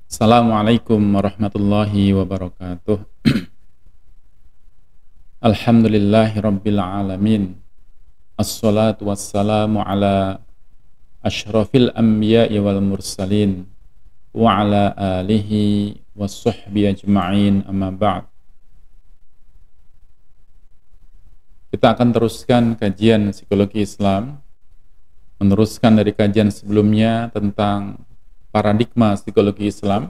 Assalamualaikum warahmatullahi wabarakatuh. Alhamdulillahi rabbil alamin. Assalatu wassalamu ala ashrafil anbiya'i wal mursalin wa ala alihi wassuhbi ajma'in, amma ba'd. Kita akan teruskan kajian psikologi Islam, meneruskan dari kajian sebelumnya tentang paradigma psikologi Islam,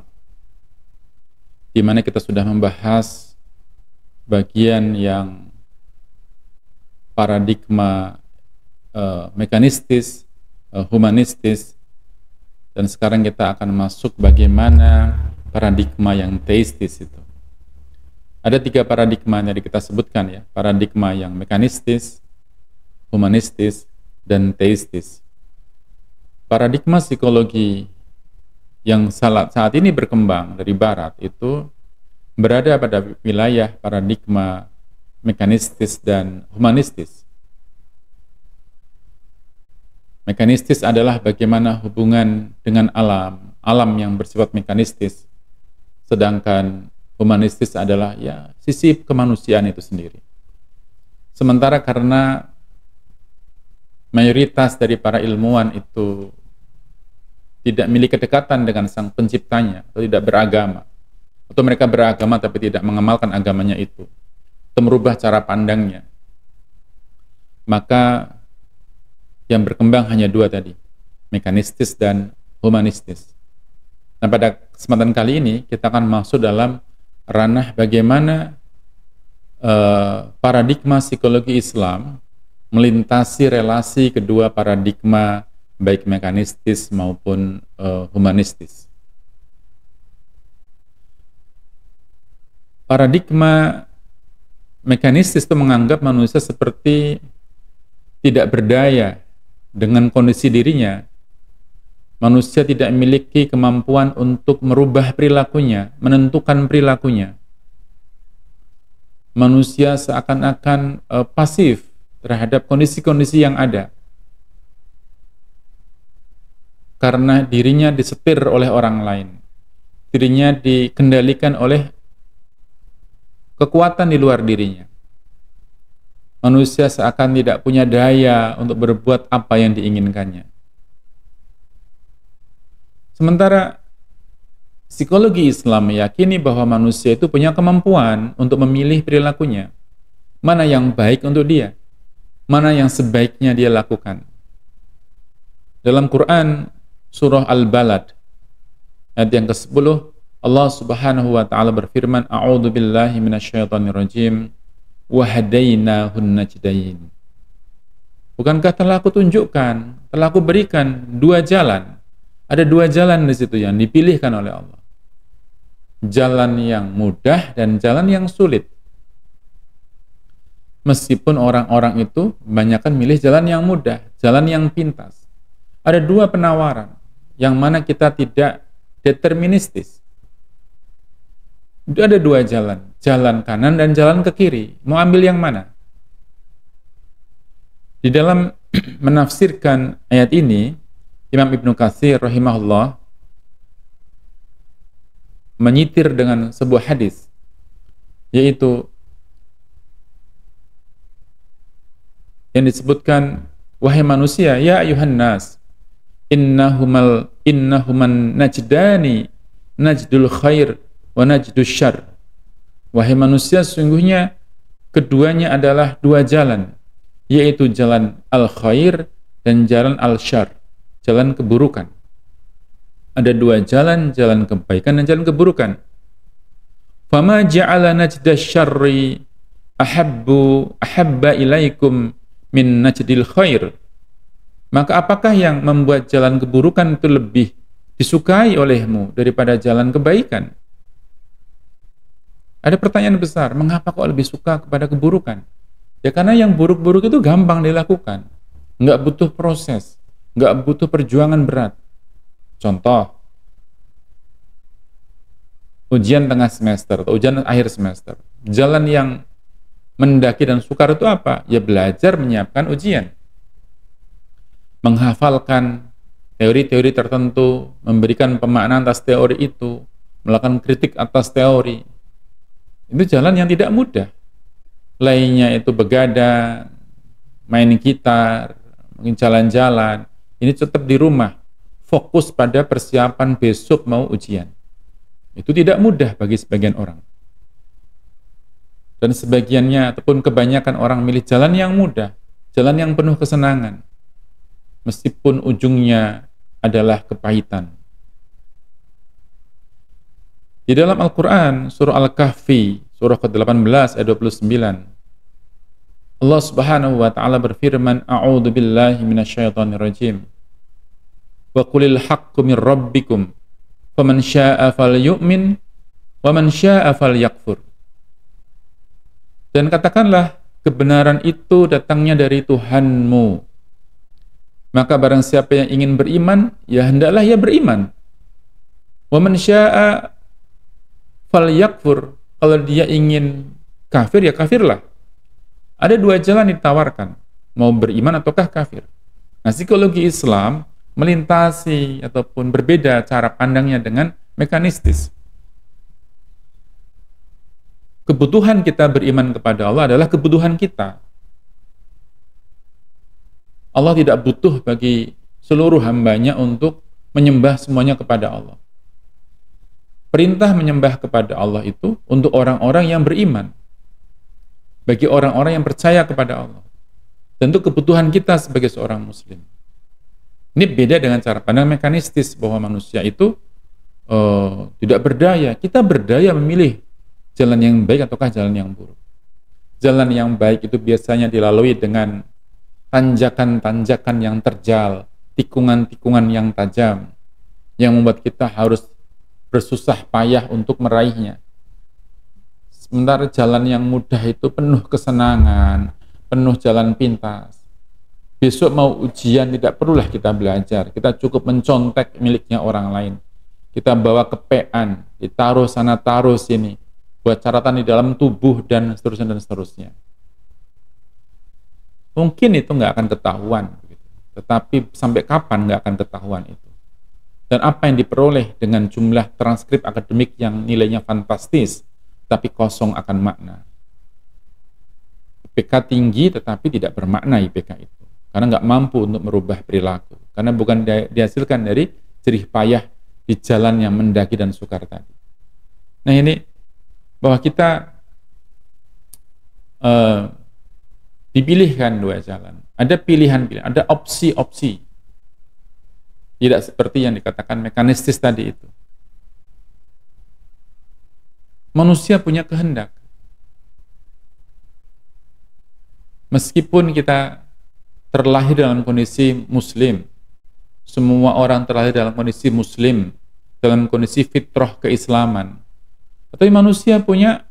di mana kita sudah membahas bagian yang paradigma mekanistis, humanistis, dan sekarang kita akan masuk bagaimana paradigma yang teistis itu. Ada 3 paradigma yang kita sebutkan ya, paradigma yang mekanistis, humanistis, dan teistis. Paradigma psikologi yang saat ini berkembang dari barat itu berada pada wilayah paradigma mekanistis dan humanistis. Mekanistis adalah bagaimana hubungan dengan alam yang bersifat mekanistis, sedangkan humanistis adalah ya sisi kemanusiaan itu sendiri. Sementara karena mayoritas dari para ilmuwan itu tidak memiliki kedekatan dengan sang penciptanya, atau tidak beragama, atau mereka beragama tapi tidak mengamalkan agamanya itu, atau merubah cara pandangnya, maka yang berkembang hanya 2 tadi, mekanistis dan humanistis. Nah, pada kesempatan kali ini kita akan masuk dalam ranah bagaimana paradigma psikologi Islam melintasi relasi kedua paradigma baik mekanistis maupun humanistis. Paradigma mekanistis itu menganggap manusia seperti tidak berdaya dengan kondisi dirinya. Manusia tidak memiliki kemampuan untuk merubah perilakunya, menentukan perilakunya. Manusia seakan-akan pasif terhadap kondisi-kondisi yang ada, karena dirinya disetir oleh orang lain, dirinya dikendalikan oleh kekuatan di luar dirinya. Manusia seakan tidak punya daya untuk berbuat apa yang diinginkannya. Sementara psikologi Islam meyakini bahwa manusia itu punya kemampuan untuk memilih perilakunya, mana yang baik untuk dia, mana yang sebaiknya dia lakukan. Dalam Quran Surah Al-Balad ayat yang ke-10, Allah Subhanahu wa taala berfirman, A'udzu billahi minasyaitonir rajim, wa hadainahun najdain. Bukankah telah aku tunjukkan, telah aku berikan 2 jalan. Ada 2 jalan di situ yang dipilihkan oleh Allah. Jalan yang mudah dan jalan yang sulit. Meskipun orang-orang itu kebanyakan milih jalan yang mudah, jalan yang pintas. Ada 2 penawaran, yang mana kita tidak deterministis. Itu ada 2 jalan, jalan kanan dan jalan ke kiri. Mau ambil yang mana? Di dalam menafsirkan ayat ini, Imam Ibnu Katsir rahimahullah menyitir dengan sebuah hadis, yaitu yang disebutkan, wahai manusia, ya ayuhan nas, innahuman najdani, najdul khair wa najdus syarr. Wahai manusia, sesungguhnya keduanya adalah 2 jalan, yaitu jalan al-khair dan jalan al-syarr, jalan keburukan. Ada 2 jalan, jalan kebaikan dan jalan keburukan. Fama ja'ala najdash syarri ahabba ilaikum min najdil khair. Maka apakah yang membuat jalan keburukan itu lebih disukai olehmu daripada jalan kebaikan? Ada pertanyaan besar, mengapa kok lebih suka kepada keburukan? Ya karena yang buruk-buruk itu gampang dilakukan, nggak butuh proses, nggak butuh perjuangan berat. Contoh, ujian tengah semester atau ujian akhir semester. Jalan yang mendaki dan sukar itu apa? Ya belajar menyiapkan ujian, menghafalkan teori-teori tertentu, memberikan pemaknaan atas teori itu, melakukan kritik atas teori. Itu jalan yang tidak mudah. Lainnya itu begadang, main gitar, mungkin jalan-jalan. Ini tetap di rumah, fokus pada persiapan besok mau ujian. Itu tidak mudah bagi sebagian orang. Dan sebagiannya ataupun kebanyakan orang milih jalan yang mudah, jalan yang penuh kesenangan, meskipun ujungnya adalah kepahitan. Di dalam Al-Quran, surah Al-Kahfi, surah ke-18 ayat 29, Allah Subhanahu wa taala berfirman, A'udzu billahi minasyaitonir rajim. Wa qulil haqqu mir rabbikum, faman syaa'a falyu'min wa man syaa'a falyakfur. Dan katakanlah, kebenaran itu datangnya dari Tuhanmu. Maka barang siapa yang ingin beriman, ya hendaklah ia beriman. Wa man syaa'a falyakfur. Kalau dia ingin kafir, ya kafirlah. Ada dua jalan ditawarkan, mau beriman ataukah kafir. Nah, psikologi Islam melintasi ataupun berbeda cara pandangnya dengan mekanistis. Kebutuhan kita beriman kepada Allah adalah kebutuhan kita. Allah tidak butuh bagi seluruh hambanya untuk menyembah semuanya kepada Allah. Perintah menyembah kepada Allah itu untuk orang-orang yang beriman. Bagi orang-orang yang percaya kepada Allah. Tentu kebutuhan kita sebagai seorang muslim. Ini beda dengan cara pandang mekanistis bahwa manusia itu tidak berdaya. Kita berdaya memilih jalan yang baik ataukah jalan yang buruk. Jalan yang baik itu biasanya dilalui dengan tanjakan-tanjakan yang terjal, tikungan-tikungan yang tajam, yang membuat kita harus bersusah payah untuk meraihnya. Sementara jalan yang mudah itu penuh kesenangan, penuh jalan pintas. Besok mau ujian tidak perlulah kita belajar, kita cukup mencontek miliknya orang lain. Kita bawa kepean, ditaruh sana taruh sini, buat catatan di dalam tubuh dan seterusnya. Mungkin itu nggak akan ketahuan, tetapi sampai kapan nggak akan ketahuan itu. Dan apa yang diperoleh dengan jumlah transkrip akademik yang nilainya fantastis, tapi kosong akan makna. IPK tinggi tetapi tidak bermakna IPK itu, karena nggak mampu untuk merubah perilaku, karena bukan dihasilkan dari jerih payah di jalan yang mendaki dan sukar tadi. Nah ini bahwa kita dipilihkan dua jalan, ada pilihan-pilihan, ada opsi-opsi, tidak seperti yang dikatakan mekanistis tadi itu. Manusia punya kehendak. Meskipun kita terlahir dalam kondisi muslim, semua orang terlahir dalam kondisi muslim, dalam kondisi fitrah keislaman, tapi manusia punya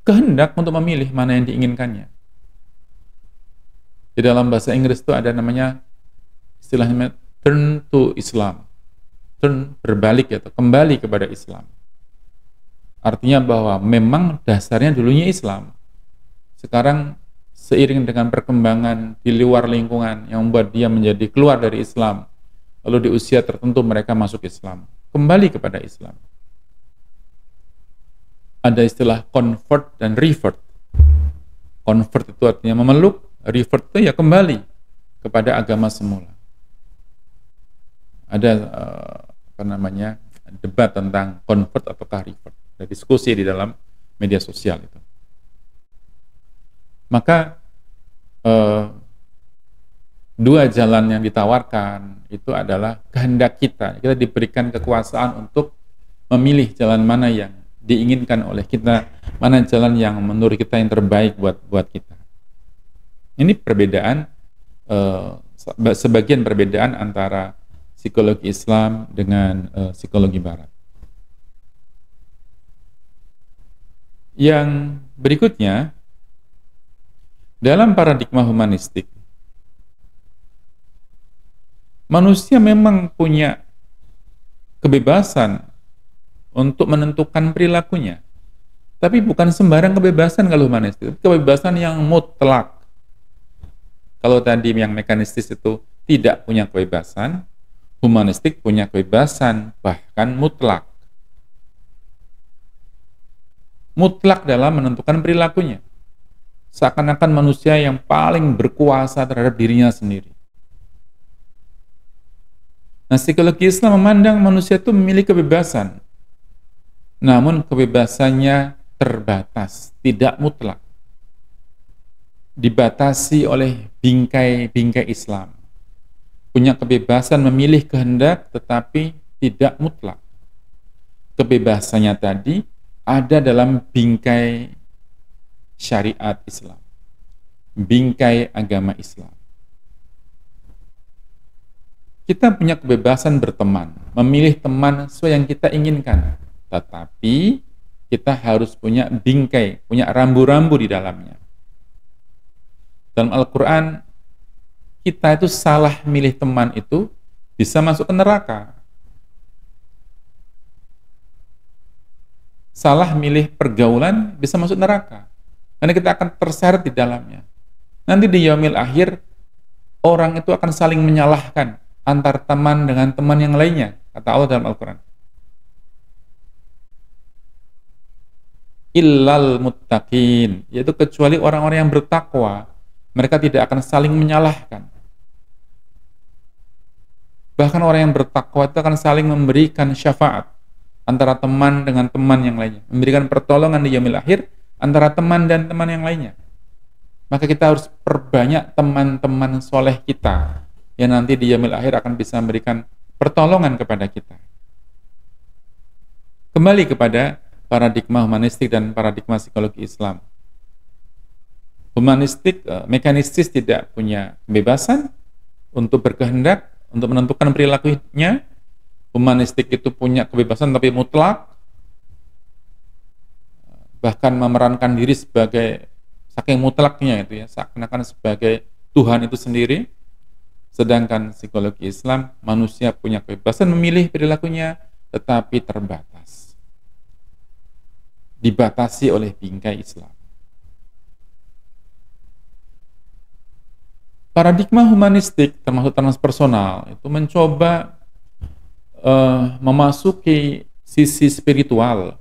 kehendak untuk memilih mana yang diinginkannya. Di dalam bahasa Inggris itu ada namanya istilahnya turn to Islam, turn berbalik atau kembali kepada Islam. Artinya bahwa memang dasarnya dulunya Islam. Sekarang seiring dengan perkembangan di luar lingkungan yang membuat dia menjadi keluar dari Islam, lalu di usia tertentu mereka masuk Islam, kembali kepada Islam. Ada istilah convert dan revert. Convert itu artinya memeluk, revert itu ya kembali kepada agama semula. Ada debat tentang convert ataukah revert. Ada diskusi di dalam media sosial itu. Maka dua jalan yang ditawarkan itu adalah kehendak kita. Kita diberikan kekuasaan untuk memilih jalan mana yang diinginkan oleh kita, mana jalan yang menurut kita yang terbaik buat kita. Ini perbedaan, sebagian perbedaan antara psikologi Islam dengan psikologi Barat. Yang berikutnya, dalam paradigma humanistik, manusia memang punya kebebasan untuk menentukan perilakunya. Tapi bukan sembarang kebebasan kalau humanistik, kebebasan yang mutlak. Kalau tadi yang mekanistis itu tidak punya kebebasan, Humanistik punya kebebasan, bahkan mutlak. Mutlak dalam menentukan perilakunya. Seakan-akan manusia yang paling berkuasa terhadap dirinya sendiri. Nah, psikologi Islam memandang manusia itu memiliki kebebasan. Namun kebebasannya terbatas, tidak mutlak. Dibatasi oleh bingkai-bingkai Islam. Punya kebebasan memilih kehendak, tetapi tidak mutlak. Kebebasannya tadi ada dalam bingkai syariat Islam, bingkai agama Islam. Kita punya kebebasan berteman, memilih teman sesuai yang kita inginkan, tetapi kita harus punya bingkai, punya rambu-rambu di dalamnya. Dalam Al-Quran, kita itu salah milih teman itu bisa masuk ke neraka. Salah milih pergaulan bisa masuk neraka. Karena kita akan terseret di dalamnya. Nanti di yaumil akhir, orang itu akan saling menyalahkan antar teman dengan teman yang lainnya, kata Allah dalam Al-Quran. Illal muttaqin, yaitu kecuali orang-orang yang bertakwa, mereka tidak akan saling menyalahkan. Bahkan orang yang bertakwa itu akan saling memberikan syafaat antara teman dengan teman yang lainnya, memberikan pertolongan di yaumil akhir antara teman dan teman yang lainnya. Maka kita harus perbanyak teman-teman soleh kita yang nanti di yaumil akhir akan bisa memberikan pertolongan kepada kita. Kembali kepada paradigma humanistik dan paradigma psikologi Islam. Humanistik, mekanistis tidak punya kebebasan untuk berkehendak, untuk menentukan perilakunya. Humanistik itu punya kebebasan tapi mutlak, bahkan memerankan diri sebagai, saking mutlaknya itu ya, seakan-akan sebagai Tuhan itu sendiri. Sedangkan psikologi Islam, manusia punya kebebasan memilih perilakunya, tetapi terbatas, dibatasi oleh bingkai Islam. Paradigma humanistik termasuk transpersonal itu mencoba memasuki sisi spiritual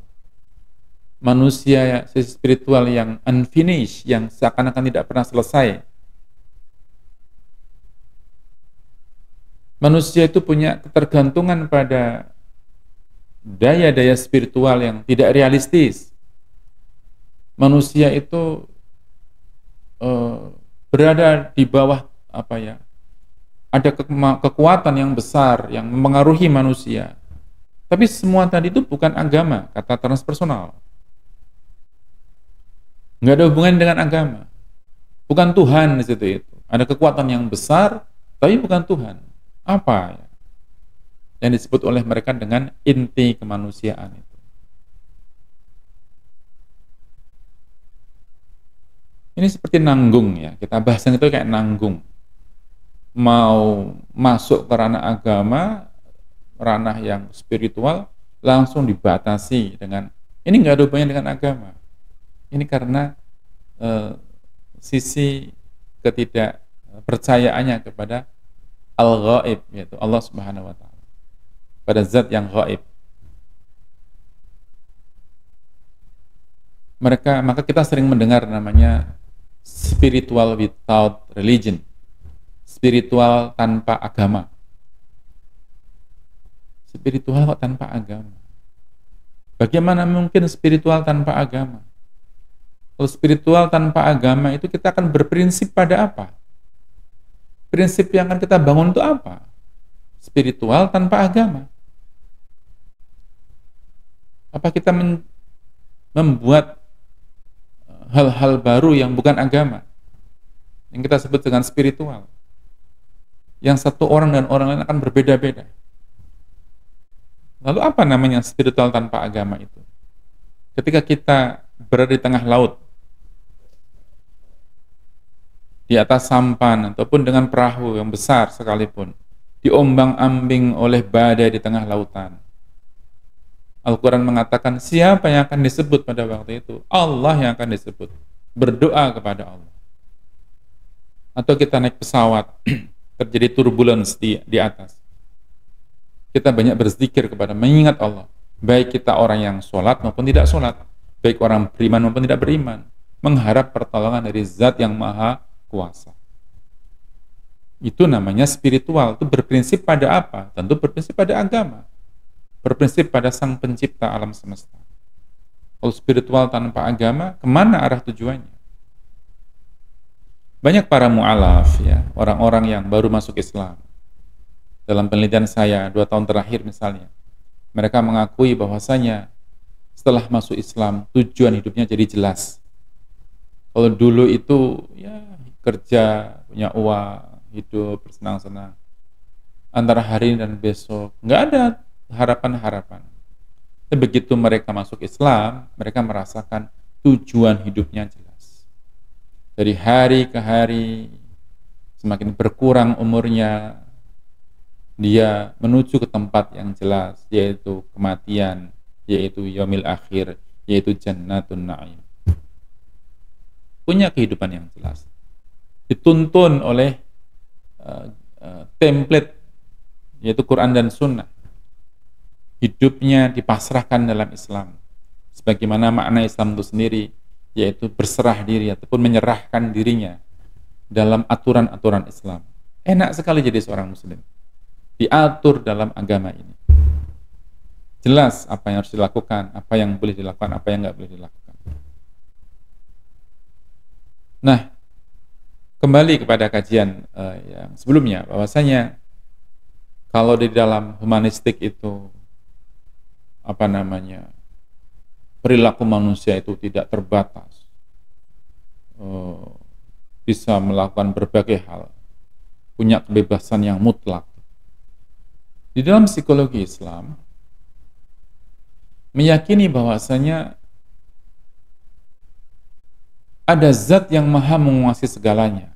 manusia, sisi spiritual yang unfinished, yang seakan-akan tidak pernah selesai. Manusia itu punya ketergantungan pada daya-daya spiritual yang tidak realistis. Manusia itu berada di bawah ada kekuatan yang besar yang mempengaruhi manusia. Tapi semua tadi itu bukan agama, kata transpersonal. Nggak ada hubungan dengan agama. Bukan Tuhan di situ itu. Ada kekuatan yang besar, tapi bukan Tuhan. Apa? Yang disebut oleh mereka dengan inti kemanusiaan itu. Ini seperti nanggung ya. Kita bahasan itu kayak nanggung. Mau masuk ke ranah agama, ranah yang spiritual, langsung dibatasi dengan, ini nggak ada hubungannya dengan agama. Ini karena sisi ketidakpercayaannya kepada al-ghaib, yaitu Allah Subhanahu wa Ta'ala, pada zat yang ghaib. Maka kita sering mendengar namanya spiritual without religion, spiritual tanpa agama. Spiritual kok tanpa agama? Bagaimana mungkin spiritual tanpa agama? Kalau spiritual tanpa agama itu kita akan berprinsip pada apa? Prinsip yang akan kita bangun itu apa? Spiritual tanpa agama. Apa kita membuat hal-hal baru yang bukan agama, yang kita sebut dengan spiritual, yang satu orang dan orang lain akan berbeda-beda? Lalu apa namanya spiritual tanpa agama itu? Ketika kita berada di tengah laut, di atas sampan ataupun dengan perahu yang besar sekalipun, diombang-ambing oleh badai di tengah lautan, Al-Quran mengatakan siapa yang akan disebut pada waktu itu? Allah yang akan disebut. Berdoa kepada Allah. Atau kita naik pesawat, terjadi turbulence di atas. Kita banyak berzikir kepada mengingat Allah. Baik kita orang yang sholat maupun tidak sholat. Baik orang beriman maupun tidak beriman. Mengharap pertolongan dari zat yang maha kuasa. Itu namanya spiritual. Itu berprinsip pada apa? Tentu berprinsip pada agama. Berprinsip pada sang pencipta alam semesta. Kalau spiritual tanpa agama, kemana arah tujuannya? Banyak para mu'alaf, ya, orang-orang yang baru masuk Islam. Dalam penelitian saya 2 tahun terakhir misalnya, mereka mengakui bahwasanya setelah masuk Islam tujuan hidupnya jadi jelas. Kalau dulu itu ya kerja, punya uang, hidup bersenang-senang, antara hari ini dan besok nggak ada harapan-harapan. Tapi begitu mereka masuk Islam, mereka merasakan tujuan hidupnya jelas. Dari hari ke hari semakin berkurang umurnya, dia menuju ke tempat yang jelas, yaitu kematian, yaitu yaumil akhir, yaitu jannatun na'im. Punya kehidupan yang jelas. Dituntun oleh template, yaitu Quran dan Sunnah. Hidupnya dipasrahkan dalam Islam. Sebagaimana makna Islam itu sendiri, yaitu berserah diri ataupun menyerahkan dirinya dalam aturan-aturan Islam. Enak sekali jadi seorang muslim. Diatur dalam agama ini. Jelas apa yang harus dilakukan, apa yang boleh dilakukan, apa yang nggak boleh dilakukan. Nah, kembali kepada kajian yang sebelumnya, bahwasanya kalau di dalam humanistik itu perilaku manusia itu tidak terbatas, bisa melakukan berbagai hal, punya kebebasan yang mutlak. Di dalam psikologi Islam meyakini bahwasanya ada zat yang maha menguasai segalanya,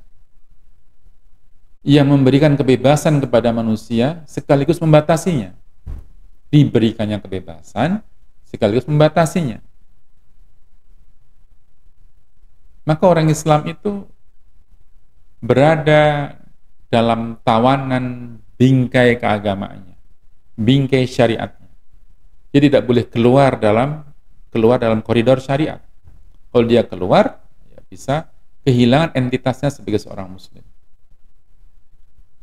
yang memberikan kebebasan kepada manusia sekaligus membatasinya. Diberikannya kebebasan sekaligus membatasinya. Maka orang Islam itu berada dalam tawanan bingkai keagamaannya, bingkai syariatnya. Dia tidak boleh keluar dalam koridor syariat. Kalau dia keluar, ya bisa kehilangan entitasnya sebagai seorang muslim.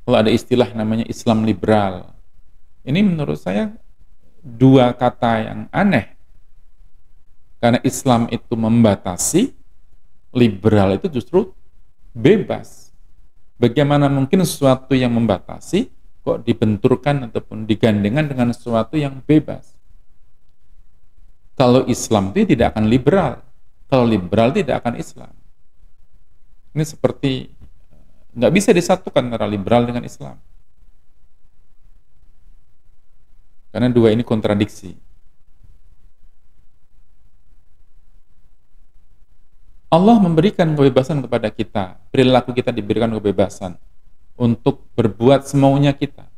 Kalau ada istilah namanya Islam liberal, ini menurut saya dua kata yang aneh. Karena Islam itu membatasi, liberal itu justru bebas. Bagaimana mungkin sesuatu yang membatasi kok dibenturkan ataupun digandengan dengan sesuatu yang bebas? Kalau Islam itu tidak akan liberal, kalau liberal tidak akan Islam. Ini seperti nggak bisa disatukan antara liberal dengan Islam, karena dua ini kontradiksi. Allah memberikan kebebasan kepada kita, perilaku kita diberikan kebebasan untuk berbuat semaunya kita.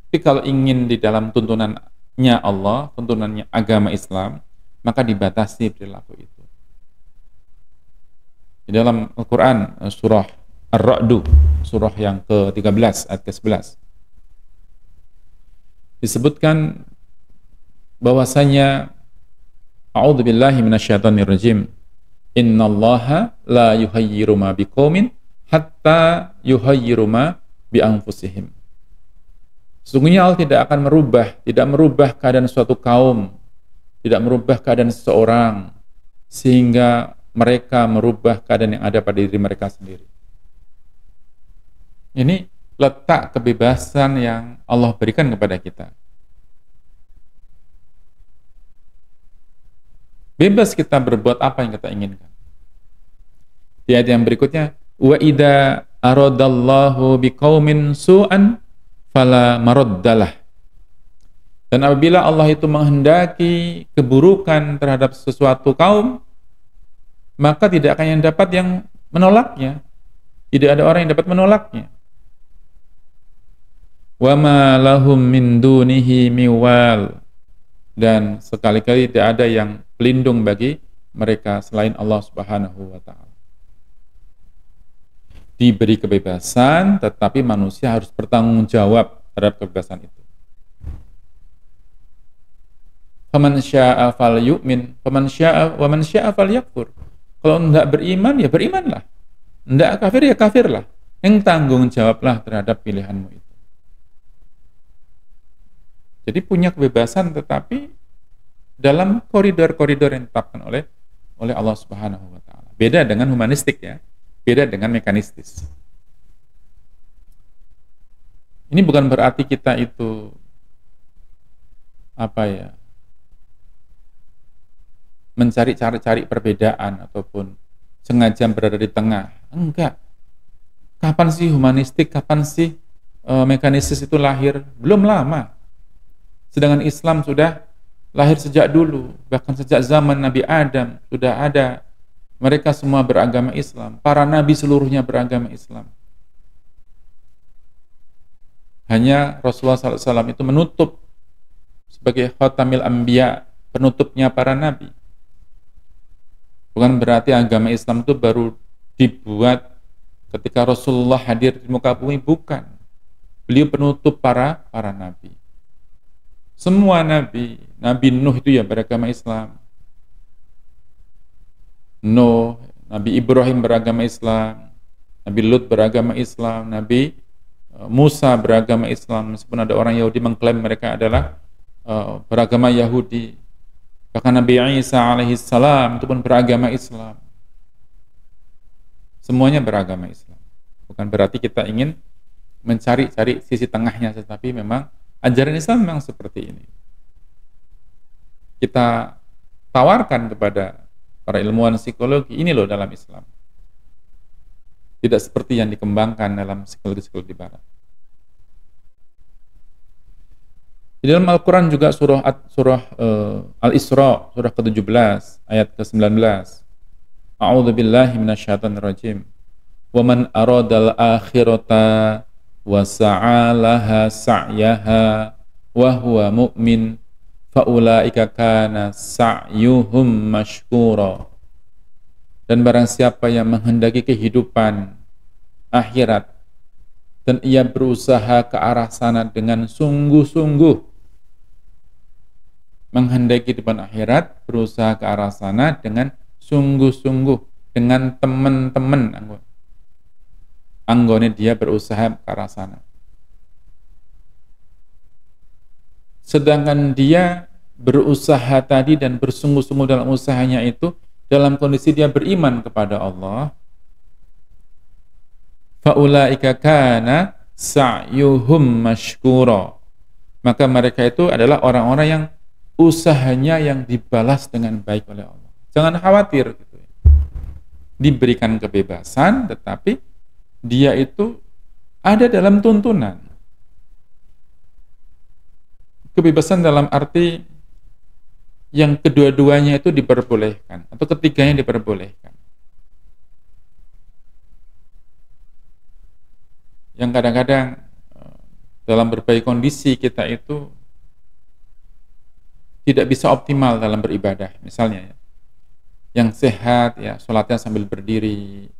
Tapi kalau ingin di dalam tuntunannya Allah, tuntunannya agama Islam, maka dibatasi perilaku itu. Di dalam Al-Quran, surah Ar-Ra'du, surah yang ke-13, ayat ke-11, disebutkan bahwasanya a'udzubillahi minasyaitonirrajim, innallaha la yuhayyiru ma biqaumin hatta yuhayyiru ma bi anfusihim. Sesungguhnya Allah tidak akan merubah keadaan suatu kaum, tidak merubah keadaan seseorang sehingga mereka merubah keadaan yang ada pada diri mereka sendiri. Ini letak kebebasan yang Allah berikan kepada kita. Bebas kita berbuat apa yang kita inginkan. Di ayat yang berikutnya, wa idza aradallahu biqaumin su'an fala maraddalah. Dan apabila Allah itu menghendaki keburukan terhadap sesuatu kaum, maka tidak akan yang dapat yang menolaknya. Tidak ada orang yang dapat menolaknya. Wa ma lahum min dunihi miwal. Dan sekali-kali tidak ada yang pelindung bagi mereka selain Allah Subhanahu wa ta'ala. Diberi kebebasan, tetapi manusia harus bertanggung jawab terhadap kebebasan itu. Faman syaa'a falyu'min, faman syaa'a wa man syaa'a falyakfur. Kalau enggak beriman ya berimanlah. Enggak kafir ya kafirlah. Yang tanggung jawablah terhadap pilihanmu itu. Jadi punya kebebasan tetapi dalam koridor-koridor yang ditetapkan oleh Allah Subhanahu wa taala. Beda dengan humanistik ya. Beda dengan mekanistis. Ini bukan berarti kita itu mencari perbedaan ataupun sengaja berada di tengah. Enggak. Kapan sih humanistik, kapan sih mekanistis itu lahir? Belum lama. Sedangkan Islam sudah lahir sejak dulu, bahkan sejak zaman Nabi Adam sudah ada. Mereka semua beragama Islam, para nabi seluruhnya beragama Islam. Hanya Rasulullah SAW itu menutup sebagai khatamil anbiya, penutupnya para nabi. Bukan berarti agama Islam itu baru dibuat ketika Rasulullah hadir di muka bumi, bukan. Beliau penutup para nabi. Semua nabi, Nabi Nuh itu ya beragama Islam. Nuh, Nabi Ibrahim beragama Islam, Nabi Lut beragama Islam, Nabi Musa beragama Islam, meskipun ada orang Yahudi mengklaim mereka adalah beragama Yahudi. Bahkan Nabi Isa alaihissalam itu pun beragama Islam. Semuanya beragama Islam. Bukan berarti kita ingin mencari-cari sisi tengahnya, tetapi memang ajaran Islam memang seperti ini. Kita tawarkan kepada para ilmuwan psikologi, ini loh dalam Islam. Tidak seperti yang dikembangkan dalam psikologi di barat. Di dalam Al-Quran juga surah Al-Isra, surah ke-17, ayat ke-19. A'udzu billahi minasyaitonir rajim. Wa man aradal akhirata wa sa'alaha sa'yaha wa huwa mu'min faulaika kana sa'yuhum mashkura. Dan barang siapa yang menghendaki kehidupan akhirat dan ia berusaha ke arah sana dengan sungguh-sungguh, menghendaki kehidupan akhirat, berusaha ke arah sana dengan sungguh-sungguh, dengan teman-teman anggone dia berusaha ke arah sana. Sedangkan dia berusaha tadi dan bersungguh-sungguh dalam usahanya itu dalam kondisi dia beriman kepada Allah. Faulaika kana sa'yuhum mashkura. Maka mereka itu adalah orang-orang yang usahanya yang dibalas dengan baik oleh Allah. Jangan khawatir gitu. Diberikan kebebasan tetapi dia itu ada dalam tuntunan. Kebebasan dalam arti yang kedua-duanya itu diperbolehkan atau ketiganya diperbolehkan. Yang kadang-kadang dalam berbagai kondisi kita itu tidak bisa optimal dalam beribadah. Misalnya yang sehat ya sholatnya sambil berdiri,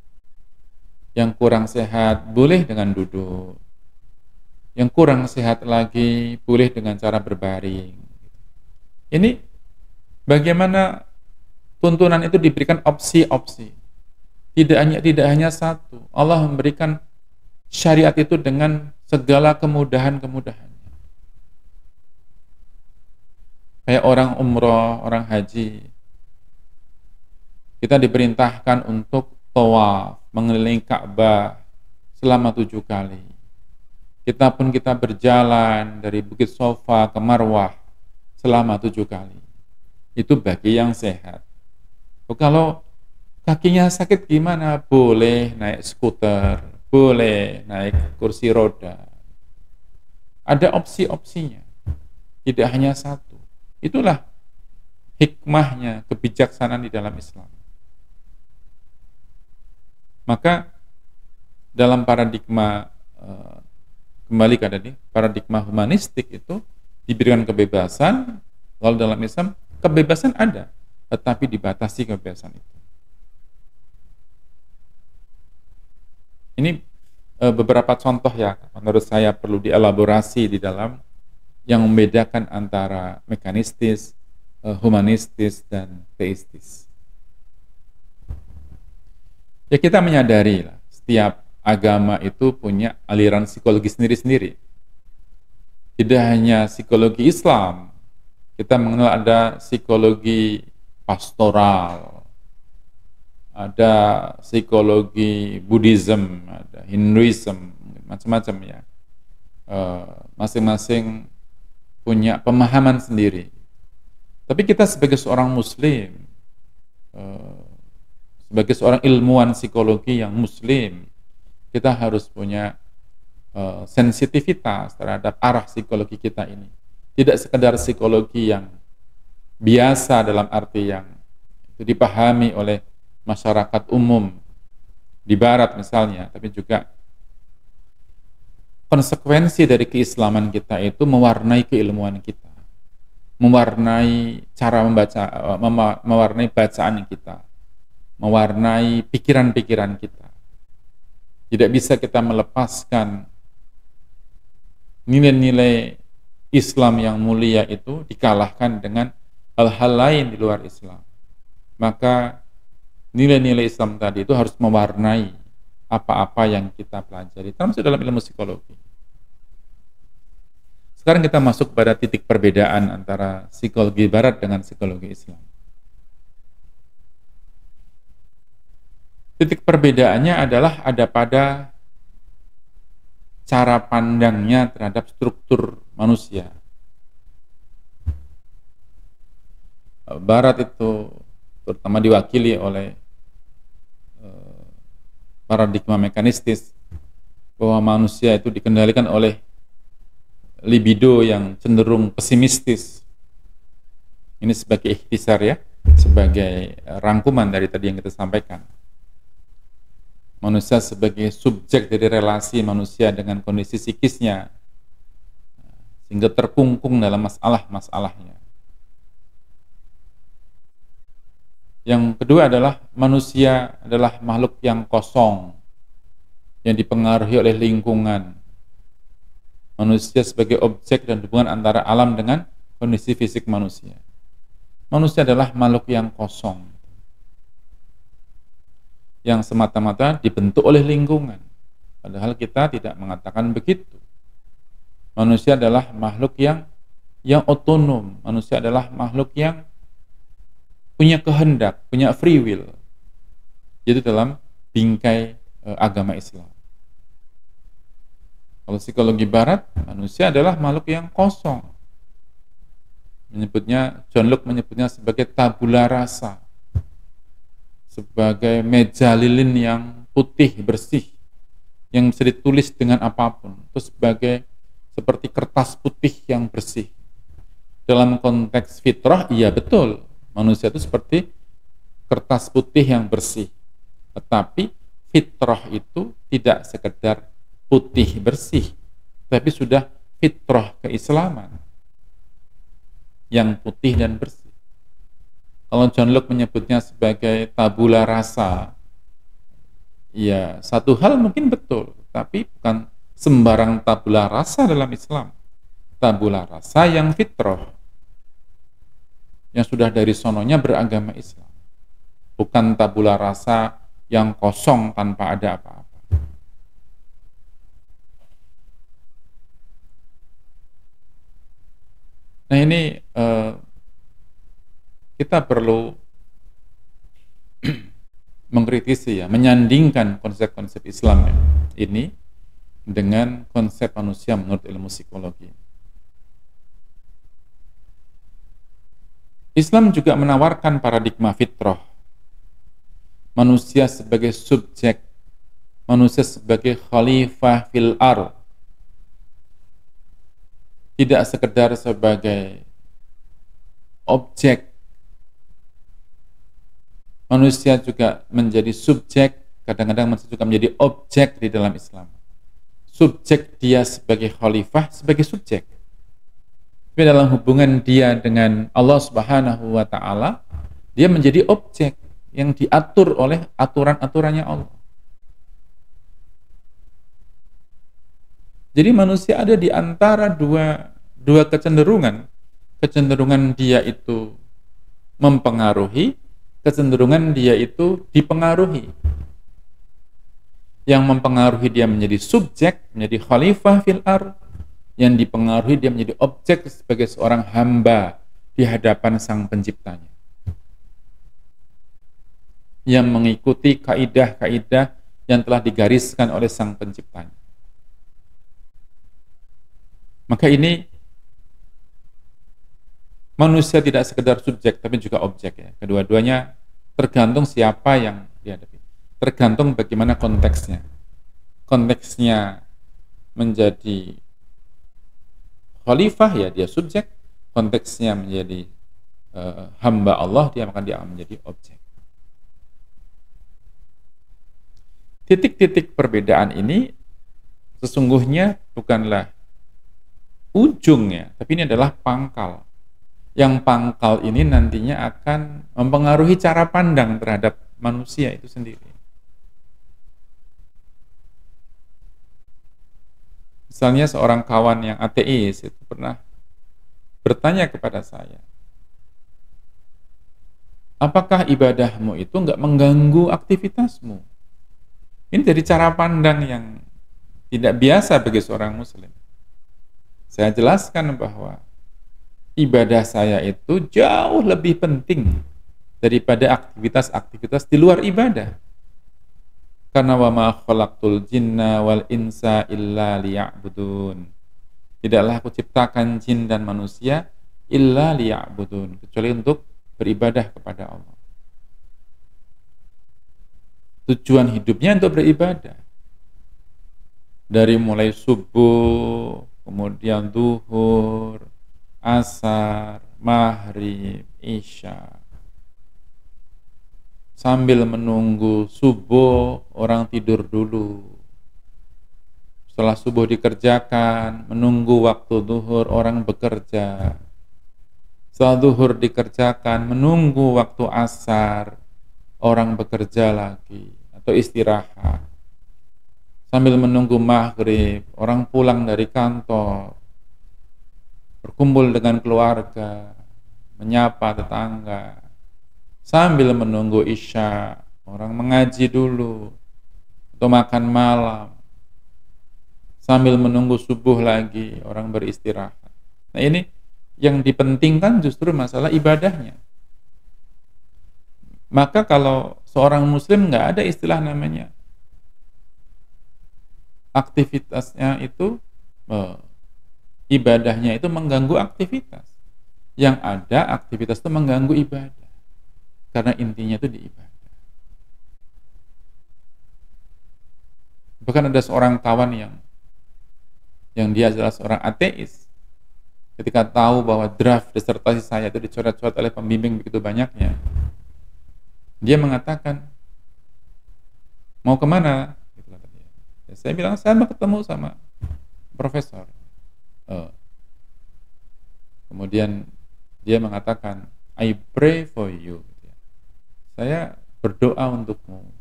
yang kurang sehat boleh dengan duduk, yang kurang sehat lagi boleh dengan cara berbaring. Ini bagaimana tuntunan itu diberikan opsi-opsi. Tidak hanya satu. Allah memberikan syariat itu dengan segala kemudahan-kemudahannya. Kayak orang umroh, orang haji, kita diperintahkan untuk tawaf, mengelilingi Ka'bah selama 7 kali. Kita berjalan dari Bukit Sofa ke Marwah selama 7 kali. Itu bagi yang sehat. Kalau kakinya sakit gimana? Boleh naik skuter, boleh naik kursi roda. Ada opsi-opsinya. Tidak hanya satu. Itulah hikmahnya, kebijaksanaan di dalam Islam. Maka dalam paradigma kembali ke tadi, paradigma humanistik itu diberikan kebebasan. Kalau dalam Islam kebebasan ada, tetapi dibatasi kebebasan itu. Ini beberapa contoh ya, menurut saya perlu dielaborasi di dalam yang membedakan antara mekanistis humanistis dan teistis. Ya, kita menyadari lah, setiap agama itu punya aliran psikologi sendiri-sendiri. Tidak hanya psikologi Islam, kita mengenal ada psikologi pastoral, ada psikologi Buddhism, ada Hinduism, macam-macam ya. Masing-masing punya pemahaman sendiri. Tapi kita sebagai seorang Muslim, sebagai seorang ilmuwan psikologi yang Muslim, kita harus punya sensitivitas terhadap arah psikologi kita ini. Tidak sekedar psikologi yang biasa dalam arti yang itu dipahami oleh masyarakat umum di Barat misalnya, tapi juga konsekuensi dari keislaman kita itu mewarnai keilmuan kita, mewarnai cara membaca, mewarnai bacaan kita, mewarnai pikiran-pikiran kita. Tidak bisa kita melepaskan nilai-nilai Islam yang mulia itu dikalahkan dengan hal-hal lain di luar Islam. Maka nilai-nilai Islam tadi itu harus mewarnai apa-apa yang kita pelajari, termasuk dalam ilmu psikologi. Sekarang kita masuk pada titik perbedaan antara psikologi Barat dengan psikologi Islam. Titik perbedaannya adalah ada pada cara pandangnya terhadap struktur manusia. Barat itu terutama diwakili oleh paradigma mekanistis, bahwa manusia itu dikendalikan oleh libido yang cenderung pesimistis. Ini sebagai ikhtisar ya, sebagai rangkuman dari tadi yang kita sampaikan. Manusia sebagai subjek dari relasi manusia dengan kondisi psikisnya, sehingga terkungkung dalam masalah-masalahnya. Yang kedua adalah manusia adalah makhluk yang kosong, yang dipengaruhi oleh lingkungan. Manusia sebagai objek dan hubungan antara alam dengan kondisi fisik manusia. Manusia adalah makhluk yang kosong, yang semata-mata dibentuk oleh lingkungan. Padahal kita tidak mengatakan begitu. Manusia adalah makhluk yang otonom. Manusia adalah makhluk yang punya kehendak, punya free will. Itu dalam bingkai agama Islam. Kalau psikologi Barat, manusia adalah makhluk yang kosong. John Locke menyebutnya sebagai tabula rasa, sebagai meja lilin yang putih bersih, yang bisa ditulis dengan apapun. Itu seperti kertas putih yang bersih. Dalam konteks fitrah, iya betul, manusia itu seperti kertas putih yang bersih. Tetapi fitrah itu tidak sekedar putih bersih, tapi sudah fitrah keislaman yang putih dan bersih. Kalau John Locke menyebutnya sebagai tabula rasa, ya satu hal mungkin betul, tapi bukan sembarang tabula rasa dalam Islam. Tabula rasa yang fitrah, yang sudah dari sononya beragama Islam. Bukan tabula rasa yang kosong tanpa ada apa-apa. Nah ini kita perlu mengkritisi ya, menyandingkan konsep-konsep Islam ini dengan konsep manusia menurut ilmu psikologi. Islam juga menawarkan paradigma fitrah. Manusia sebagai subjek, manusia sebagai khalifah fil ardh. Tidak sekedar sebagai objek. Manusia juga menjadi subjek, kadang-kadang manusia juga menjadi objek di dalam Islam. Subjek dia sebagai khalifah, sebagai subjek. Tapi dalam hubungan dia dengan Allah Subhanahu wa Ta'ala, dia menjadi objek yang diatur oleh aturan-aturannya Allah. Jadi manusia ada di antara dua kecenderungan. Kecenderungan dia itu mempengaruhi, kecenderungan dia itu dipengaruhi. Yang mempengaruhi dia menjadi subjek, menjadi khalifah fil ardh, yang dipengaruhi dia menjadi objek sebagai seorang hamba di hadapan sang penciptanya. Yang mengikuti kaidah-kaidah yang telah digariskan oleh sang penciptanya. Maka ini manusia tidak sekedar subjek tapi juga objek ya. Kedua-duanya tergantung siapa yang dihadapi. Tergantung bagaimana konteksnya. Konteksnya menjadi khalifah ya dia subjek. Konteksnya menjadi hamba Allah dia akan menjadi objek. Titik-titik perbedaan ini sesungguhnya bukanlah ujungnya, tapi ini adalah pangkal. Yang pangkal ini nantinya akan mempengaruhi cara pandang terhadap manusia itu sendiri. Misalnya seorang kawan yang ateis itu pernah bertanya kepada saya, apakah ibadahmu itu nggak mengganggu aktivitasmu? Ini dari cara pandang yang tidak biasa bagi seorang muslim. Saya jelaskan bahwa ibadah saya itu jauh lebih penting daripada aktivitas-aktivitas di luar ibadah. Karena wa ma khalaqtul jinna wal insa illa liya'budun. Tidaklah aku ciptakan jin dan manusia illa liya'budun, kecuali untuk beribadah kepada Allah. Tujuan hidupnya untuk beribadah. Dari mulai subuh, kemudian duhur, asar, maghrib, isya. Sambil menunggu subuh, orang tidur dulu. Setelah subuh dikerjakan, menunggu waktu duhur, orang bekerja. Setelah duhur dikerjakan, menunggu waktu asar, orang bekerja lagi atau istirahat. Sambil menunggu maghrib, orang pulang dari kantor, berkumpul dengan keluarga, menyapa tetangga. Sambil menunggu isya, orang mengaji dulu, atau makan malam. Sambil menunggu subuh lagi, orang beristirahat. Nah ini yang dipentingkan justru masalah ibadahnya. Maka kalau seorang muslim nggak ada istilah namanya aktivitasnya itu, ibadahnya itu mengganggu aktivitas. Yang ada aktivitas itu mengganggu ibadah. Karena intinya itu di ibadah. Bahkan ada seorang kawan yang dia adalah seorang ateis. Ketika tahu bahwa draft disertasi saya itu dicoret-coret oleh pembimbing begitu banyaknya, dia mengatakan, mau kemana? Saya bilang, saya mau ketemu sama profesor. Kemudian dia mengatakan, I pray for you. Saya berdoa untukmu.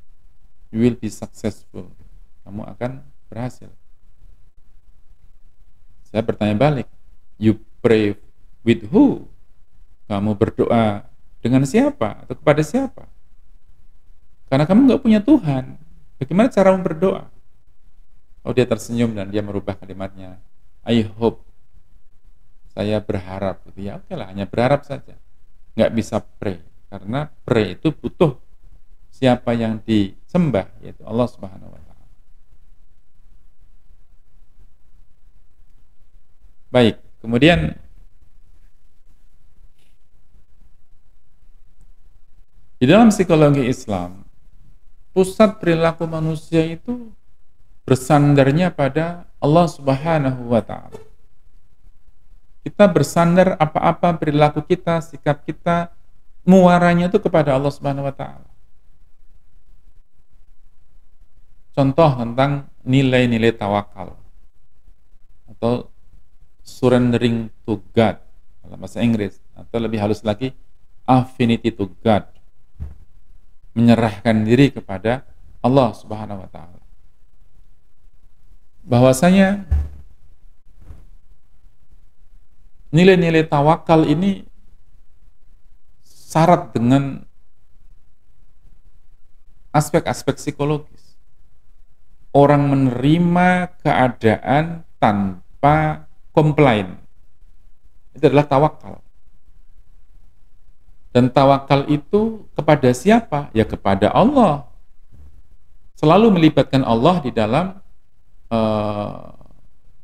You will be successful. Kamu akan berhasil. Saya bertanya balik, you pray with who? Kamu berdoa dengan siapa? Atau kepada siapa? Karena kamu nggak punya Tuhan. Bagaimana caramu berdoa? Oh, dia tersenyum dan dia merubah kalimatnya. I hope. Saya berharap. Ya oke lah, hanya berharap saja. Nggak bisa pray. Karena pray itu butuh siapa yang disembah, yaitu Allah Subhanahu wa Ta'ala. Baik, kemudian di dalam psikologi Islam, pusat perilaku manusia itu bersandarnya pada Allah Subhanahu wa Ta'ala. Kita bersandar apa-apa perilaku kita, sikap kita, muaranya itu kepada Allah Subhanahu wa Ta'ala. Contoh tentang nilai-nilai tawakal atau surrendering to God dalam bahasa Inggris, atau lebih halus lagi affinity to God, menyerahkan diri kepada Allah Subhanahu wa Ta'ala. Bahwasanya nilai-nilai tawakal ini syarat dengan aspek-aspek psikologis. Orang menerima keadaan tanpa komplain. Itu adalah tawakal. Dan tawakal itu kepada siapa? Ya kepada Allah. Selalu melibatkan Allah di dalam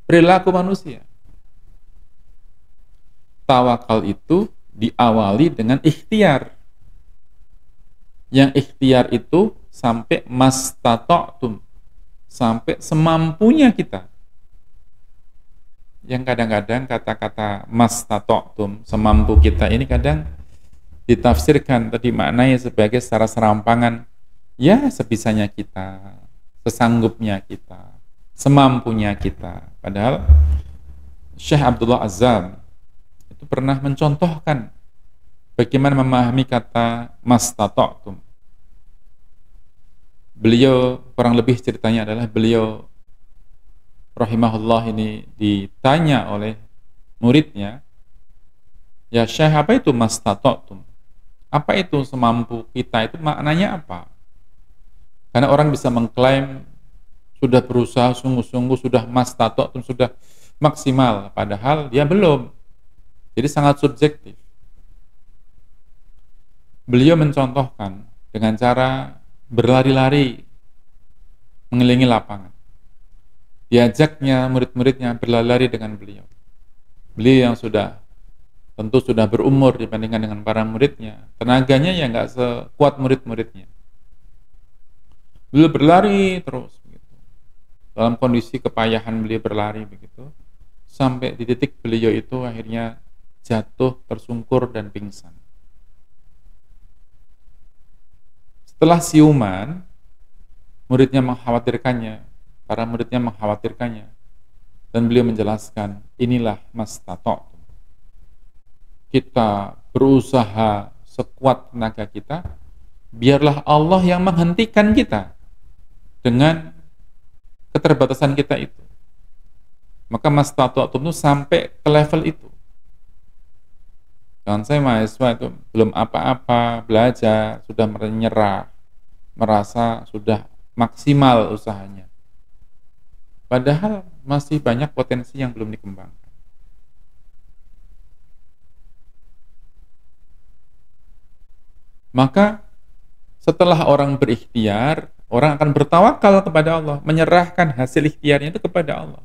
perilaku manusia. Tawakal itu diawali dengan ikhtiar. Yang ikhtiar itu sampai mastata'tum, sampai semampunya kita. Yang kadang-kadang kata-kata mastata'tum, semampu kita ini kadang ditafsirkan atau dimaknai sebagai secara serampangan, ya sebisanya kita, sesanggupnya kita, semampunya kita. Padahal Syekh Abdullah Azzam itu pernah mencontohkan bagaimana memahami kata mastata'tum. Beliau, kurang lebih ceritanya adalah beliau rahimahullah ini ditanya oleh muridnya, ya Syekh, apa itu mastata'tum? Apa itu semampu kita, itu maknanya apa? Karena orang bisa mengklaim sudah berusaha sungguh-sungguh, sudah mastata'tum, sudah maksimal, padahal dia belum. Jadi sangat subjektif. Beliau mencontohkan dengan cara berlari-lari mengelilingi lapangan. Diajaknya murid-muridnya berlari-lari dengan beliau. Beliau yang tentu sudah berumur dibandingkan dengan para muridnya. Tenaganya ya nggak sekuat murid-muridnya. Beliau berlari terus begitu. Dalam kondisi kepayahan beliau berlari begitu. Sampai di titik beliau itu akhirnya jatuh, tersungkur dan pingsan. Setelah siuman, muridnya mengkhawatirkannya, para muridnya mengkhawatirkannya, dan beliau menjelaskan, inilah mastata'tum. Kita berusaha sekuat tenaga kita, biarlah Allah yang menghentikan kita dengan keterbatasan kita itu. Maka mastata'tum itu sampai ke level itu. Jangan saya mahasiswa itu belum apa-apa, belajar, sudah menyerah, merasa sudah maksimal usahanya. Padahal masih banyak potensi yang belum dikembangkan. Maka setelah orang berikhtiar, orang akan bertawakal kepada Allah, menyerahkan hasil ikhtiarnya itu kepada Allah.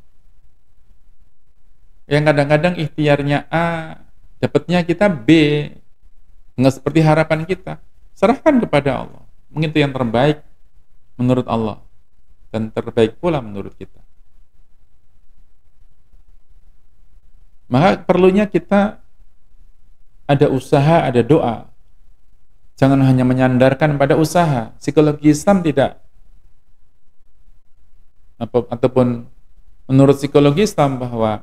Yang kadang-kadang ikhtiarnya A, dapatnya kita B, nggak seperti harapan kita. Serahkan kepada Allah. Mungkin itu yang terbaik menurut Allah dan terbaik pula menurut kita. Maka perlunya kita ada usaha, ada doa. Jangan hanya menyandarkan pada usaha. Psikologi Islam tidak, ataupun menurut psikologi Islam bahwa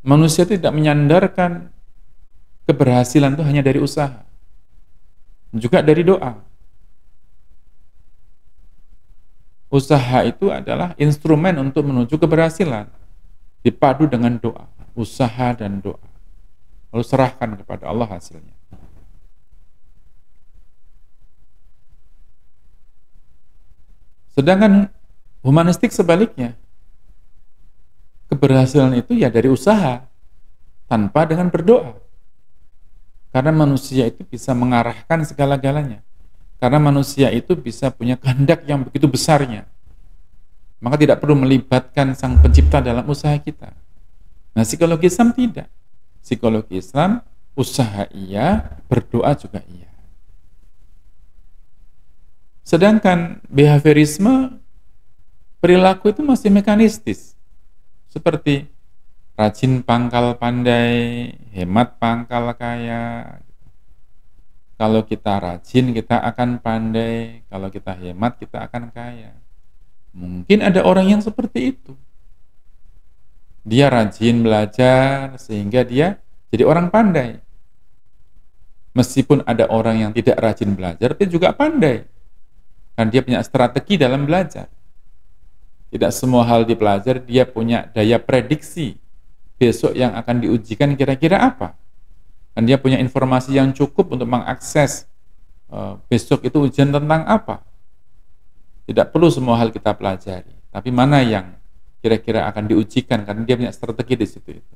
manusia tidak menyandarkan keberhasilan itu hanya dari usaha, juga dari doa. Usaha itu adalah instrumen untuk menuju keberhasilan, dipadu dengan doa, usaha dan doa, lalu serahkan kepada Allah hasilnya. Sedangkan humanistik sebaliknya, keberhasilan itu ya dari usaha, tanpa dengan berdoa. Karena manusia itu bisa mengarahkan segala-galanya. Karena manusia itu bisa punya kehendak yang begitu besarnya. Maka tidak perlu melibatkan sang pencipta dalam usaha kita. Nah, psikologi Islam tidak. Psikologi Islam, usaha iya, berdoa juga iya. Sedangkan behaviorisme, perilaku itu masih mekanistis. Seperti rajin pangkal pandai, hemat pangkal kaya. Kalau kita rajin, kita akan pandai. Kalau kita hemat, kita akan kaya. Mungkin ada orang yang seperti itu. Dia rajin belajar sehingga dia jadi orang pandai. Meskipun ada orang yang tidak rajin belajar, dia juga pandai. Dan dia punya strategi dalam belajar. Tidak semua hal dipelajari, dia punya daya prediksi besok yang akan diujikan kira-kira apa. dan dia punya informasi yang cukup untuk mengakses besok itu ujian tentang apa. Tidak perlu semua hal kita pelajari, tapi mana yang kira-kira akan diujikan, karena dia punya strategi di situ itu.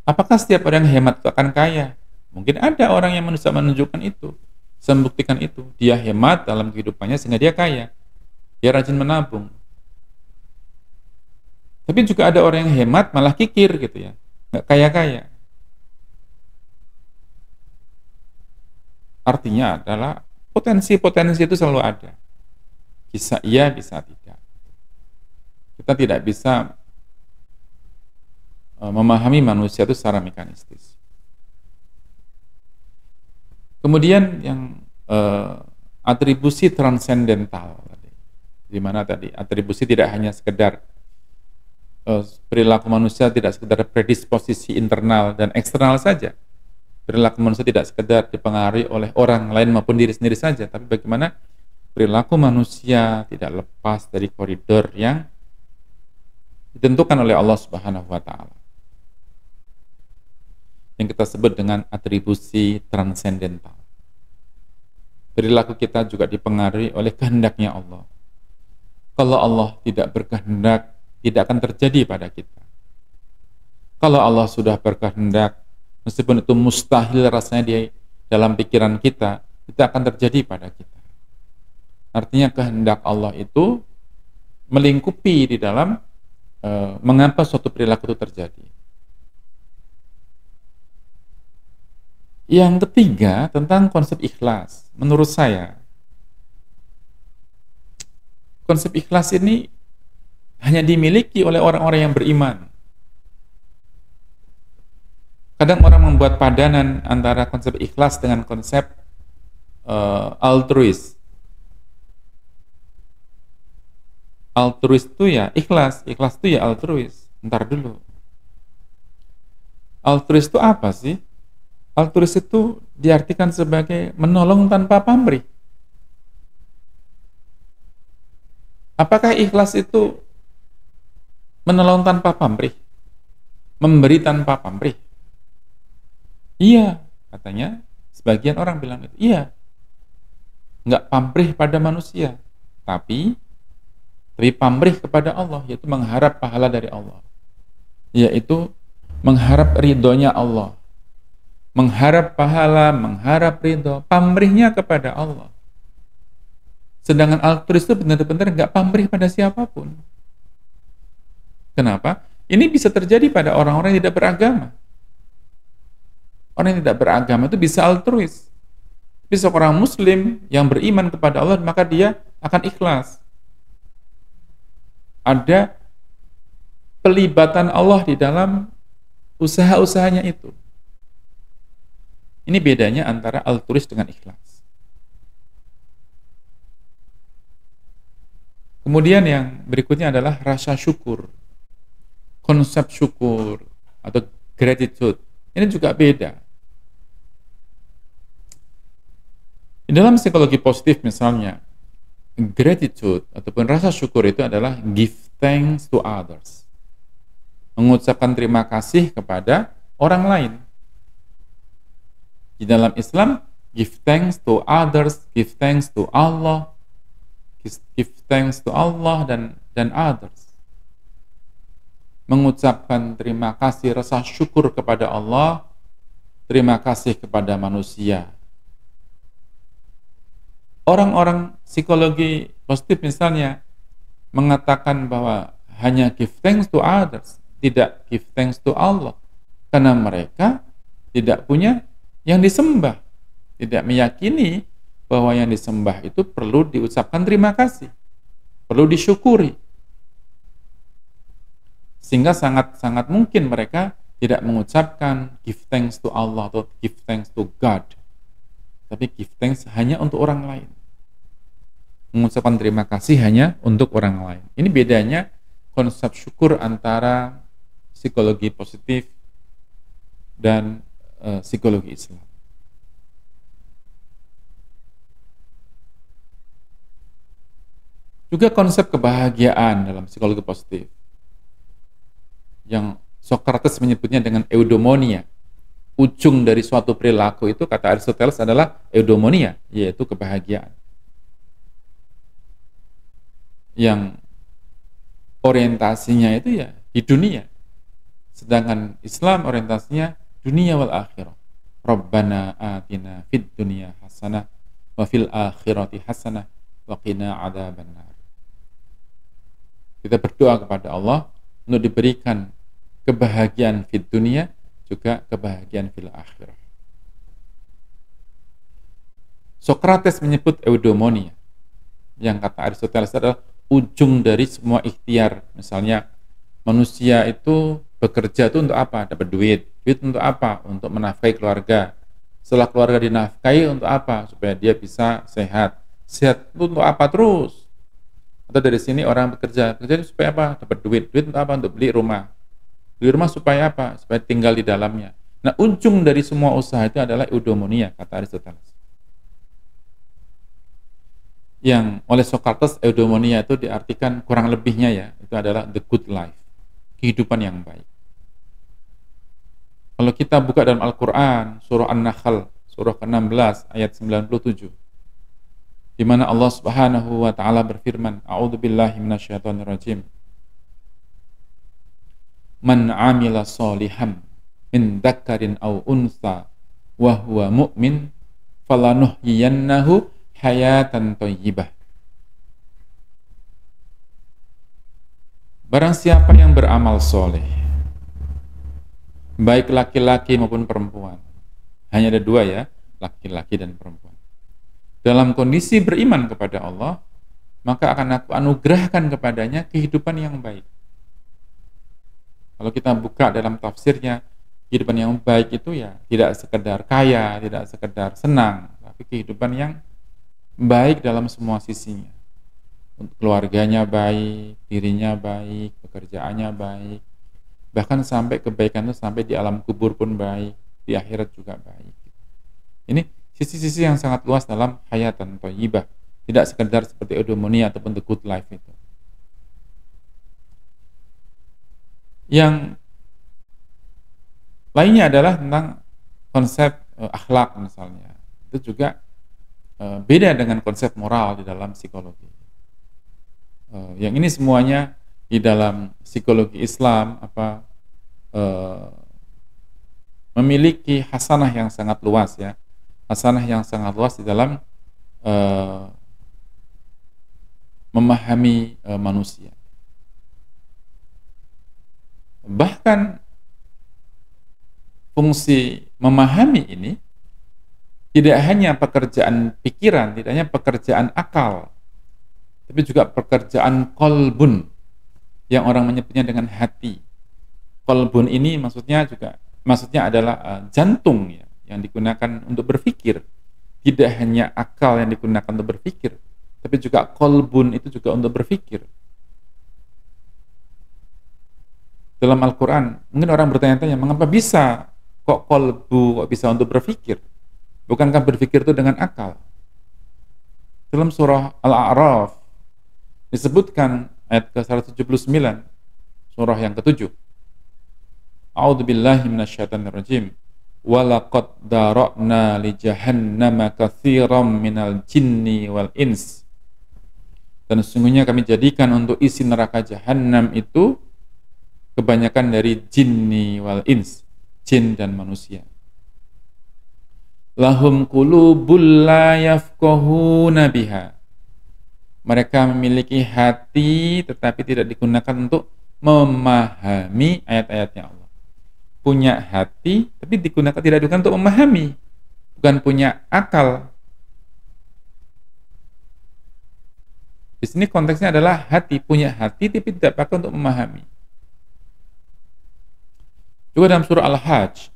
Apakah setiap orang yang hemat itu akan kaya? Mungkin ada orang yang bisa menunjukkan itu, bisa membuktikan itu. Dia hemat dalam kehidupannya sehingga dia kaya. Dia rajin menabung. Tapi juga ada orang yang hemat malah kikir gitu ya, nggak kaya-kaya. Artinya adalah potensi-potensi itu selalu ada. Bisa iya, bisa tidak. Kita tidak bisa memahami manusia itu secara mekanistis. Kemudian yang atribusi transendental, di mana tadi atribusi tidak hanya sekedar perilaku manusia, tidak sekedar predisposisi internal dan eksternal saja. Perilaku manusia tidak sekedar dipengaruhi oleh orang lain maupun diri sendiri saja, tapi bagaimana perilaku manusia tidak lepas dari koridor yang ditentukan oleh Allah Subhanahu wa taala, yang kita sebut dengan atribusi transendental. Perilaku kita juga dipengaruhi oleh kehendaknya Allah. Kalau Allah tidak berkehendak, tidak akan terjadi pada kita. Kalau Allah sudah berkehendak, meskipun itu mustahil rasanya di dalam pikiran kita, itu akan terjadi pada kita. Artinya kehendak Allah itu melingkupi di dalam mengapa suatu perilaku itu terjadi. Yang ketiga, tentang konsep ikhlas. Menurut saya, konsep ikhlas ini hanya dimiliki oleh orang-orang yang beriman. Kadang orang membuat padanan antara konsep ikhlas dengan konsep altruis. Altruis itu ya ikhlas, ikhlas itu ya altruis. Ntar dulu. Altruis itu apa sih? Altruis itu diartikan sebagai menolong tanpa pamrih. Apakah ikhlas itu menolong tanpa pamrih? Memberi tanpa pamrih? Iya, katanya sebagian orang bilang itu. Iya. Nggak pamrih pada manusia, tapi pamrih kepada Allah, yaitu mengharap pahala dari Allah. Yaitu mengharap ridhonya Allah. Mengharap pahala, mengharap ridho, pamrihnya kepada Allah. Sedangkan altruis itu benar-benar nggak pamrih pada siapapun. Kenapa? Ini bisa terjadi pada orang-orang yang tidak beragama. Orang yang tidak beragama itu bisa altruis. Bisa orang muslim yang beriman kepada Allah, maka dia akan ikhlas. Ada pelibatan Allah di dalam usaha-usahanya itu. Ini bedanya antara altruis dengan ikhlas. Kemudian yang berikutnya adalah rasa syukur. Konsep syukur atau gratitude. Ini juga beda. Di dalam psikologi positif misalnya, gratitude ataupun rasa syukur itu adalah give thanks to others. Mengucapkan terima kasih kepada orang lain. Di dalam Islam, give thanks to others, give thanks to Allah, give thanks to Allah dan others. Mengucapkan terima kasih, rasa syukur kepada Allah, terima kasih kepada manusia. Orang-orang psikologi positif misalnya mengatakan bahwa hanya give thanks to others, tidak give thanks to Allah, karena mereka tidak punya yang disembah, tidak meyakini bahwa yang disembah itu perlu diucapkan terima kasih, perlu disyukuri. Sehingga sangat-sangat mungkin mereka tidak mengucapkan give thanks to Allah atau give thanks to God, tapi give thanks hanya untuk orang lain. Mengucapkan terima kasih hanya untuk orang lain. Ini bedanya konsep syukur antara psikologi positif dan psikologi Islam. Juga konsep kebahagiaan dalam psikologi positif yang Socrates menyebutnya dengan eudaimonia. Ujung dari suatu perilaku itu, kata Aristoteles, adalah eudaimonia, yaitu kebahagiaan. Yang orientasinya itu ya di dunia. Sedangkan Islam orientasinya dunia wal akhirah. Rabbana atina fid dunya hasanah wa fil akhirati hasanah wa qina adzabannar. Kita berdoa kepada Allah untuk diberikan kebahagiaan fid dunia, juga kebahagiaan fil akhirah. Socrates menyebut eudaimonia, yang kata Aristoteles adalah ujung dari semua ikhtiar. Misalnya manusia itu bekerja itu untuk apa? Dapat duit. Duit untuk apa? Untuk menafkahi keluarga. Setelah keluarga dinafkahi untuk apa? Supaya dia bisa sehat. Sehat itu untuk apa terus? Atau dari sini orang bekerja supaya apa? Dapat duit. Duit untuk apa? Untuk beli rumah. Beli rumah supaya apa? Supaya tinggal di dalamnya. Nah, ujung dari semua usaha itu adalah eudaimonia, kata Aristoteles. Yang oleh Socrates, eudaimonia itu diartikan kurang lebihnya ya, itu adalah the good life, kehidupan yang baik. Kalau kita buka dalam Al-Quran, surah An-Nahl, surah ke-16, ayat 97, di mana Allah Subhanahu wa Ta'ala berfirman, A'udzubillahi minasyaitonirrajim. Man 'amila sholihan min dzakarin aw unsa wa huwa mu'min falanuhyiyannahu hayatan thayyibah. Barang siapa yang beramal soleh, baik laki-laki maupun perempuan, hanya ada dua ya, laki-laki dan perempuan, dalam kondisi beriman kepada Allah, maka akan aku anugerahkan kepadanya kehidupan yang baik. Kalau kita buka dalam tafsirnya, kehidupan yang baik itu ya tidak sekedar kaya, tidak sekedar senang, tapi kehidupan yang baik dalam semua sisinya. Keluarganya baik, dirinya baik, pekerjaannya baik, bahkan sampai kebaikan itu sampai di alam kubur pun baik, di akhirat juga baik. Ini sisi-sisi yang sangat luas dalam hayatan thayyibah, tidak sekedar seperti eudaimonia ataupun the good life itu. Yang lainnya adalah tentang konsep akhlak misalnya. Itu juga beda dengan konsep moral di dalam psikologi. Yang ini semuanya di dalam psikologi Islam memiliki hasanah yang sangat luas ya, hasanah yang sangat luas di dalam memahami manusia. Bahkan fungsi memahami ini tidak hanya pekerjaan pikiran, tidak hanya pekerjaan akal, tapi juga pekerjaan kolbun, yang orang menyebutnya dengan hati. Kolbun ini maksudnya adalah jantung ya, yang digunakan untuk berpikir. Tidak hanya akal yang digunakan untuk berpikir, tapi juga kolbun itu juga untuk berpikir. Dalam Al-Quran, mungkin orang bertanya-tanya, mengapa bisa kok kolbu, kok bisa untuk berpikir? Bukankah berpikir itu dengan akal? Dalam surah Al-A'raf disebutkan ayat ke-179, surah yang ke-7. A'udzubillahi minasyaitonirrajim. Walaqad dara'na li jahannama katsiran minal jinni wal ins. Dan sesungguhnya kami jadikan untuk isi neraka jahanam itu kebanyakan dari jinni wal ins, jin dan manusia. Lahum qulubul la yafqahuna biha. Mereka memiliki hati tetapi tidak digunakan untuk memahami ayat-ayatnya Allah. Punya hati tapi tidak digunakan untuk memahami. Bukan punya akal. Di sini konteksnya adalah hati, punya hati tapi tidak pakai untuk memahami. Juga dalam surah Al-Hajj,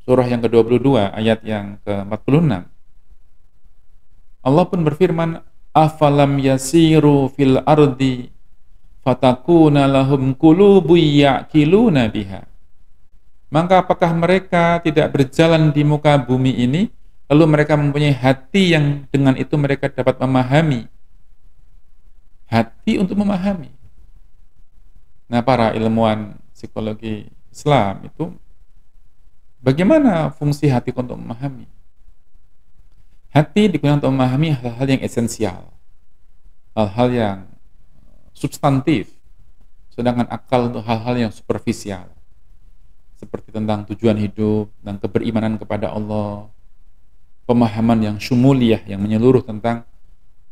surah yang ke-22, ayat yang ke-46, Allah pun berfirman, afalam yasiru fil ardi fatakuna lahum qulubun ya'qiluna biha. Maka apakah mereka tidak berjalan di muka bumi ini, lalu mereka mempunyai hati yang dengan itu mereka dapat memahami. Hati untuk memahami. Nah, para ilmuwan psikologi Islam itu bagaimana fungsi hati untuk memahami. Hati digunakan untuk memahami hal-hal yang esensial, hal-hal yang substantif, sedangkan akal untuk hal-hal yang superficial, seperti tentang tujuan hidup dan keberimanan kepada Allah, pemahaman yang syumuliyah, yang menyeluruh tentang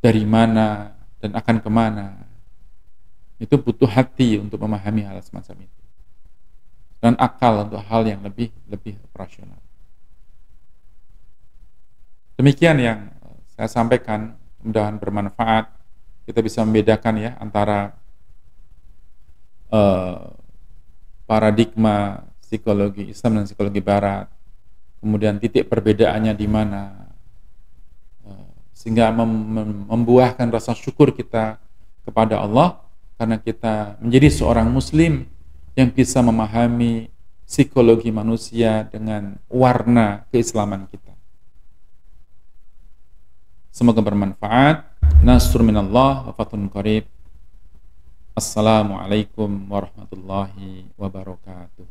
dari mana dan akan kemana. Itu butuh hati untuk memahami hal semacam itu, dan akal untuk hal yang lebih operasional. Demikian yang saya sampaikan, mudah-mudahan bermanfaat. Kita bisa membedakan ya antara paradigma psikologi Islam dan psikologi Barat, kemudian titik perbedaannya di mana, sehingga membuahkan rasa syukur kita kepada Allah karena kita menjadi seorang Muslim yang bisa memahami psikologi manusia dengan warna keislaman kita. Semoga bermanfaat. Nasrun minallah wa fathun qarib. Assalamualaikum warahmatullahi wabarakatuh.